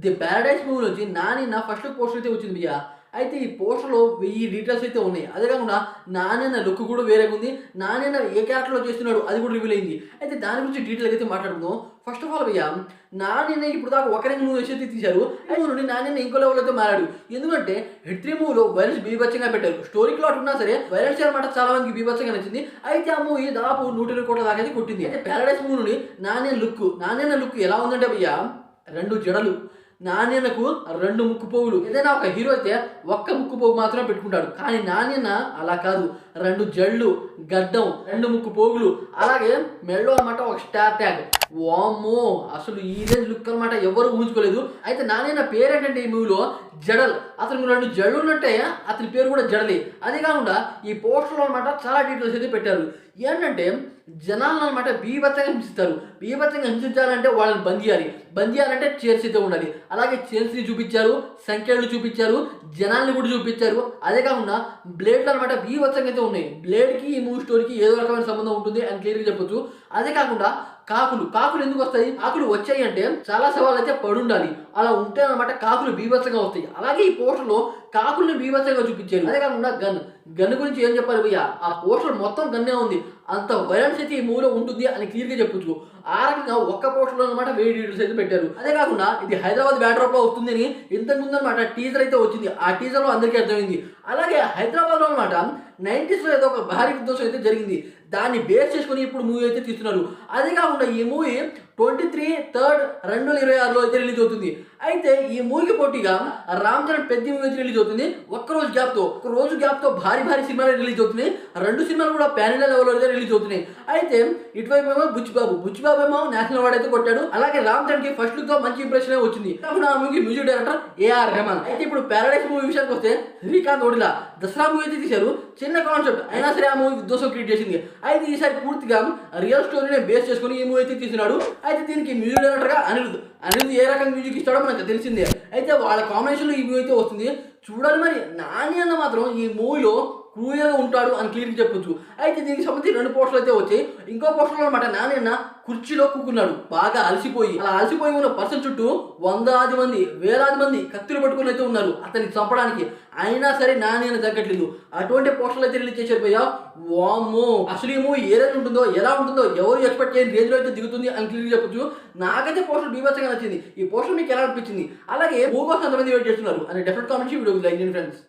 The Paradise movie నుంచి నాని నా first poster అయితే వచ్చింది భయ్యా. అయితే ఈ పోస్టర్‌లో 1000 డీటెయిల్స్ అయితే ఉన్నాయి. అదే కాకుండా నాని అన్న లుక్ కూడా వేరేగా ఉంది. నాని అన్న ఏ క్యారెక్టర్‌లో చేస్తున్నాడు అది కూడా రివీల్ అయింది. అయితే దాని గురించి డీటెయిల్‌గా అయితే మాట్లాడుకుందాం. ఫస్ట్ ఆఫ్ ఆల్ భయ్యా, నాని అన్న ఇప్పుడు దాకా ఒక రేంజ్ మూవీస్ అయితే తీశారు. మూవీ నుండి నాని అన్న ఇంకో లెవెల్ అయితే మారాడు. ఎందుకంటే హిట్ 3 మూవీలో వైలెన్స్ బీభత్సంగా పెట్టారు. స్టోరీ ప్లాట్ ఉన్నా సరే వైలెన్స్ అనమాట చాలా మందికి బీభత్సంగా నచ్చింది. అయితే ఆ మూవీ దాదాపు 120 కోట్ల దాకా అయితే కొట్టింది. అయితే ప్యారడైజ్ మూవీ నుండి నాని అన్న లుక్ ఎలా ఉందంటే భయ్యా, 2 జడలు. నాణ్యనకు 2 ముక్కుపోగులు. ఏదైనా ఒక హీరో అయితే ఒక్క ముక్కుపోగు మాత్రమే పెట్టుకుంటాడు. కానీ నాణ్యన అలా కాదు. 2 జళ్ళు, గడ్డం, 2 ముక్కుపోగులు, అలాగే మెడలో అనమాట ఒక స్టార్ ట్యాగ్. వామ్మో! అసలు ఈ రేంజ్ లుక్ అనమాట ఎవరు ఊహించుకోలేదు. అయితే నాణ్యన పేరేంటంటే ఈ మూవీలో జడల్. అతనికి 2 జళ్ళు ఉన్నట్టే అతని పేరు కూడా జడలి. అదే కాకుండా ఈ పోస్టర్లో అనమాట చాలా డీటెయిల్స్ అయితే పెట్టారు. ఏంటంటే జనాలను అనమాట బీభత్సంగా హింసిస్తారు. బీభత్సంగా హింసించాలంటే వాళ్ళని బంధియాలంటే చైర్స్ అయితే ఉండాలి. అలాగే చైర్స్ని చూపించారు, సంఖ్యలు చూపించారు, జనాల్ని కూడా చూపించారు. అదే కాకుండా బ్లేడ్లు అనమాట బీభత్సంగా అయితే ఉన్నాయి. బ్లేడ్కి ఈ మూవీ స్టోరీకి ఏదో రకమైన సంబంధం ఉంటుంది అని క్లియర్గా చెప్పొచ్చు. అదే కాకుండా కాకులు ఎందుకు వస్తాయి? కాకులు వచ్చాయి అంటే చాలా సవాళ్ళు అయితే పడుండాలి. అలా ఉంటే అనమాట కాకులు బీభత్సంగా వస్తాయి. అలాగే ఈ పోస్టర్లో కాకుల్ని బీభత్సంగా చూపించారు. అదే కాకుండా గన్ గురించి ఏం చెప్పాలి భయ్య, ఆ పోస్టర్ మొత్తం గన్నే ఉంది. అంత వైలెన్స్ అయితే ఈ మూవీలో ఉంటుంది అని క్లియర్గా చెప్పొచ్చు. ఆ రకంగా ఒక్క పోస్టర్లో అనమాట 1000 డీటెయిల్స్ అయితే పెట్టారు. అదే కాకుండా ఇది హైదరాబాద్ బ్యాక్డ్రాప్ లో వస్తుంది అని ఇంతకుముందు అనమాట టీజర్ అయితే వచ్చింది. ఆ టీజర్ లో అందరికీ అర్థమైంది. అలాగే హైదరాబాద్ లో అనమాట 90s లో ఏదో ఒక భారీ విధ్వంసం అయితే జరిగింది. దాన్ని బేస్ చేసుకుని ఇప్పుడు మూవీ అయితే తీస్తున్నారు. అదే కాకుండా ఈ మూవీ 23/3/2026లో అయితే రిలీజ్ అవుతుంది. అయితే ఈ మూవీకి పోటీగా రామ్ చరణ్ పెద్ద మూవీ అయితే రిలీజ్ అవుతుంది. ఒక రోజు గ్యాప్తో భారీ సినిమాలు రిలీజ్ అవుతున్నాయి. 2 సినిమాలు కూడా పాన్ ఇండియా లెవెల్లో అయితే రిలీజ్ అవుతున్నాయి. అయితే ఇటువైపు ఏమో బుచ్చిబాబు ఏమో నేషనల్ అవార్డు అయితే కొట్టాడు. అలాగే రామ్ చరణ్ కి ఫస్ట్ లుక్ తో మంచి ఇంప్రెషన్ వచ్చింది. కాకుండా ఆ మూవీకి మ్యూజిక్ డైరెక్టర్ ఏఆర్ రెహమాన్. అయితే ఇప్పుడు ప్యారడైజ్ మూవీ విషయానికి వస్తే శ్రీకాంత్ ఒడిలా దసరా మూవీ అయితే తీశారు. చిన్న కాన్సెప్ట్ అయినా సరే ఆ మూవీ విధ్వంసం క్రియేట్ చేసింది. అయితే ఈసారి పూర్తిగా రియల్ స్టోరీని బేస్ చేసుకుని ఈ మూవీ అయితే తీస్తున్నాడు. అయితే దీనికి మ్యూజిక్ డైరెక్టర్ గా అనిరుద్ ఏ రకంగా మ్యూజిక్ ఇస్తాడో మనకు తెలిసిందే. అయితే వాళ్ళ కాంబినేషన్ లో ఈ మూవీ అయితే వస్తుంది. చూడాలి మరి. నాని అన్న మాత్రం ఈ మూవీలో క్రూయల్గా ఉంటాడు అని క్లియర్గా చెప్పొచ్చు. అయితే దీనికి సంబంధించి 2 పోస్టర్లు అయితే వచ్చాయి. ఇంకో పోస్టర్లో అనమాట నాని అన్న కుర్చీలో కూకున్నాడు బాగా అలసిపోయి. అలా అలసిపోయి ఉన్న పర్సన్ చుట్టూ వేలాది మంది కత్తులు పట్టుకుని అయితే ఉన్నారు అతన్ని చంపడానికి. అయినా సరే నాని అన్న తగ్గట్లేదు. అటువంటి పోస్టర్లు అయితే రిలీజ్ చేశారు భయ్యా. వామ్మో! అసలు ఈ మూవీ ఏ రేంజ్ ఉంటుందో, ఎలా ఉంటుందో ఎవరు ఎక్స్పెక్ట్ చేయని రేంజ్లో అయితే దిగుతుంది అని క్లియర్గా చెప్పొచ్చు. నాకైతే పోస్టర్ బీభత్సంగా నచ్చింది. ఈ పోస్టర్ మీకు ఎలా అనిపించింది? అలాగే మూవీ కోసం ఎంతమంది వెయిట్ చేస్తున్నారు అని డెఫినెట్ కామెంట్స్ వీడియో లైక్ చేయండి ఫ్రెండ్స్.